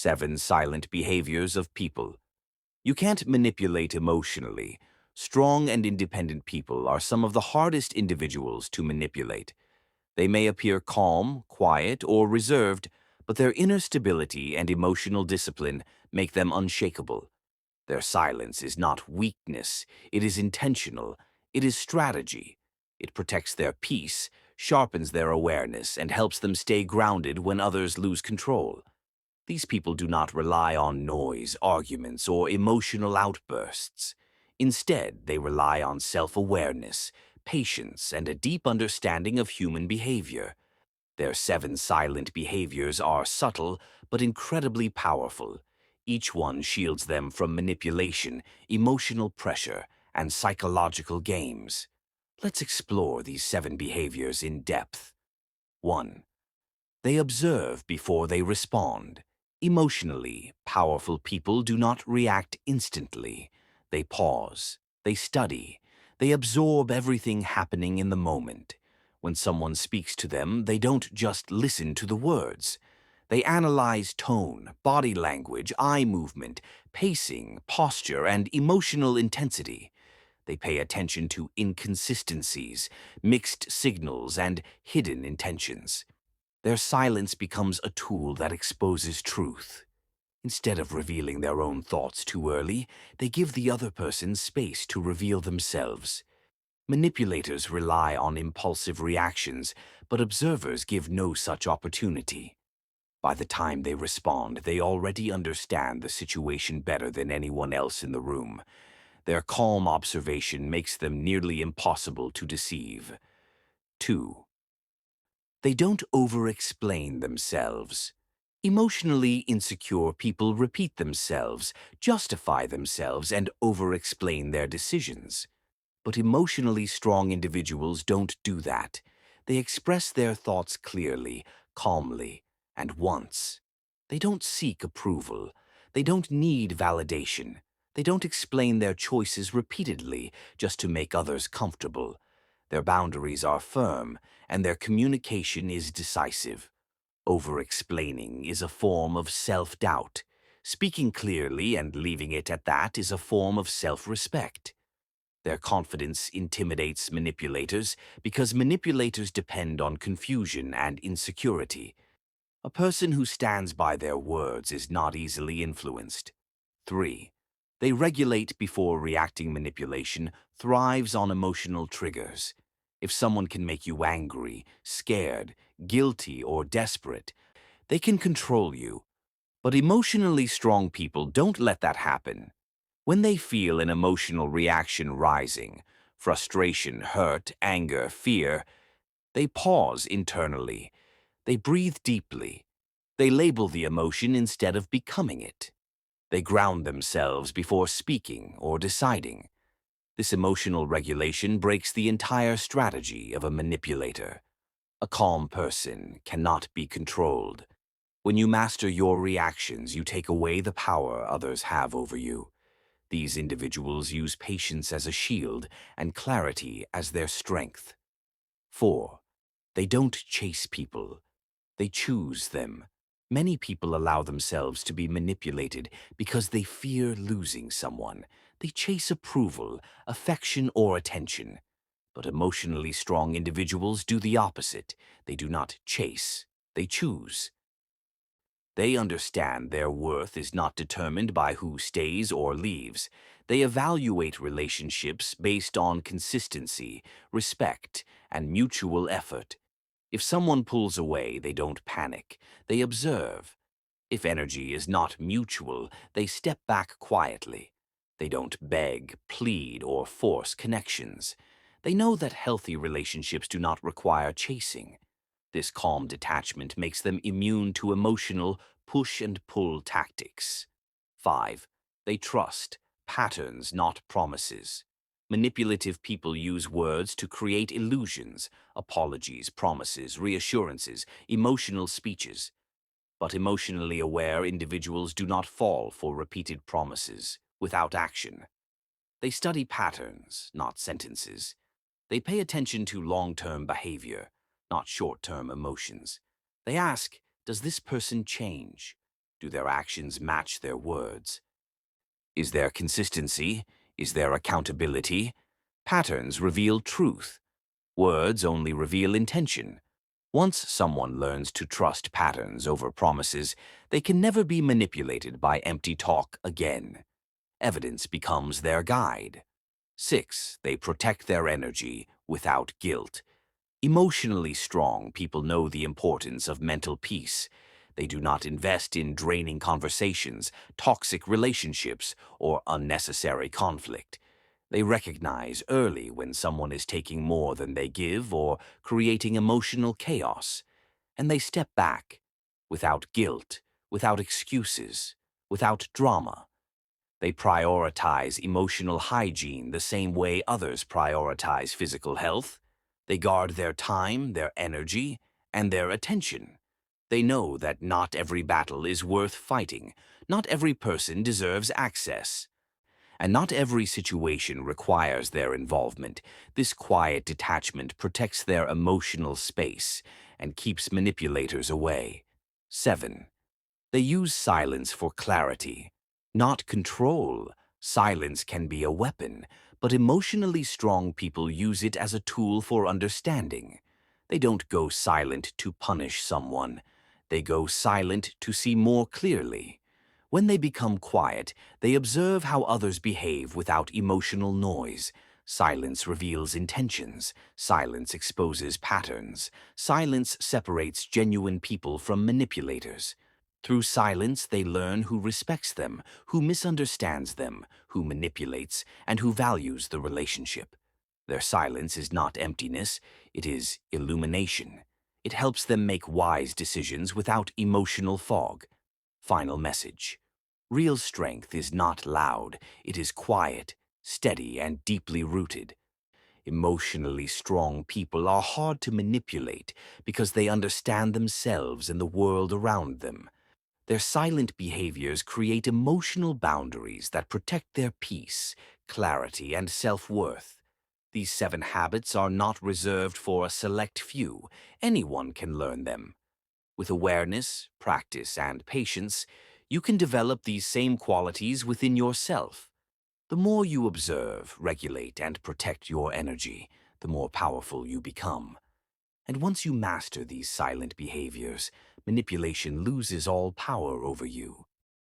7 Silent Behaviors of People. You can't manipulate emotionally. Strong and independent people are some of the hardest individuals to manipulate. They may appear calm, quiet, or reserved, but their inner stability and emotional discipline make them unshakable. Their silence is not weakness, it is intentional, it is strategy. It protects their peace, sharpens their awareness, and helps them stay grounded when others lose control. These people do not rely on noise, arguments, or emotional outbursts. Instead, they rely on self-awareness, patience, and a deep understanding of human behavior. Their 7 silent behaviors are subtle but incredibly powerful. Each one shields them from manipulation, emotional pressure, and psychological games. Let's explore these 7 behaviors in depth. 1. They observe before they respond. Emotionally, powerful people do not react instantly. They pause, they study, they absorb everything happening in the moment. When someone speaks to them, they don't just listen to the words. They analyze tone, body language, eye movement, pacing, posture, and emotional intensity. They pay attention to inconsistencies, mixed signals, and hidden intentions. Their silence becomes a tool that exposes truth. Instead of revealing their own thoughts too early, they give the other person space to reveal themselves. Manipulators rely on impulsive reactions, but observers give no such opportunity. By the time they respond, they already understand the situation better than anyone else in the room. Their calm observation makes them nearly impossible to deceive. 2. They don't over-explain themselves. Emotionally insecure people repeat themselves, justify themselves, and over-explain their decisions. But emotionally strong individuals don't do that. They express their thoughts clearly, calmly, and once. They don't seek approval. They don't need validation. They don't explain their choices repeatedly just to make others comfortable. Their boundaries are firm, and their communication is decisive. Over-explaining is a form of self-doubt. Speaking clearly and leaving it at that is a form of self-respect. Their confidence intimidates manipulators because manipulators depend on confusion and insecurity. A person who stands by their words is not easily influenced. 3. They regulate before reacting. Manipulation thrives on emotional triggers. If someone can make you angry, scared, guilty, or desperate, they can control you. But emotionally strong people don't let that happen. When they feel an emotional reaction rising, frustration, hurt, anger, fear, they pause internally. They breathe deeply. They label the emotion instead of becoming it. They ground themselves before speaking or deciding. This emotional regulation breaks the entire strategy of a manipulator. A calm person cannot be controlled. When you master your reactions, you take away the power others have over you. These individuals use patience as a shield and clarity as their strength. 4. They don't chase people. They choose them. Many people allow themselves to be manipulated because they fear losing someone. They chase approval, affection, or attention. But emotionally strong individuals do the opposite. They do not chase. They choose. They understand their worth is not determined by who stays or leaves. They evaluate relationships based on consistency, respect, and mutual effort. If someone pulls away, they don't panic. They observe. If energy is not mutual, they step back quietly. They don't beg, plead, or force connections. They know that healthy relationships do not require chasing. This calm detachment makes them immune to emotional push and pull tactics. 5. They trust patterns, not promises. Manipulative people use words to create illusions, apologies, promises, reassurances, emotional speeches. But emotionally aware individuals do not fall for repeated promises without action. They study patterns, not sentences. They pay attention to long-term behavior, not short-term emotions. They ask, does this person change? Do their actions match their words? Is there consistency? Is there accountability? Patterns reveal truth. Words only reveal intention. Once someone learns to trust patterns over promises, they can never be manipulated by empty talk again. Evidence becomes their guide. 6. They protect their energy without guilt. Emotionally strong people know the importance of mental peace. They do not invest in draining conversations, toxic relationships, or unnecessary conflict. They recognize early when someone is taking more than they give or creating emotional chaos, and they step back without guilt, without excuses, without drama. They prioritize emotional hygiene the same way others prioritize physical health. They guard their time, their energy, and their attention. They know that not every battle is worth fighting, not every person deserves access, and not every situation requires their involvement. This quiet detachment protects their emotional space and keeps manipulators away. 7. They use silence for clarity, not control. Silence can be a weapon, but emotionally strong people use it as a tool for understanding. They don't go silent to punish someone. They go silent to see more clearly. When they become quiet, they observe how others behave without emotional noise. Silence reveals intentions. Silence exposes patterns. Silence separates genuine people from manipulators. Through silence, they learn who respects them, who misunderstands them, who manipulates, and who values the relationship. Their silence is not emptiness, it is illumination. It helps them make wise decisions without emotional fog. Final message. Real strength is not loud, it is quiet, steady, and deeply rooted. Emotionally strong people are hard to manipulate because they understand themselves and the world around them. Their silent behaviors create emotional boundaries that protect their peace, clarity, and self-worth. These 7 habits are not reserved for a select few. Anyone can learn them. With awareness, practice, and patience, you can develop these same qualities within yourself. The more you observe, regulate, and protect your energy, the more powerful you become. And once you master these silent behaviors, manipulation loses all power over you.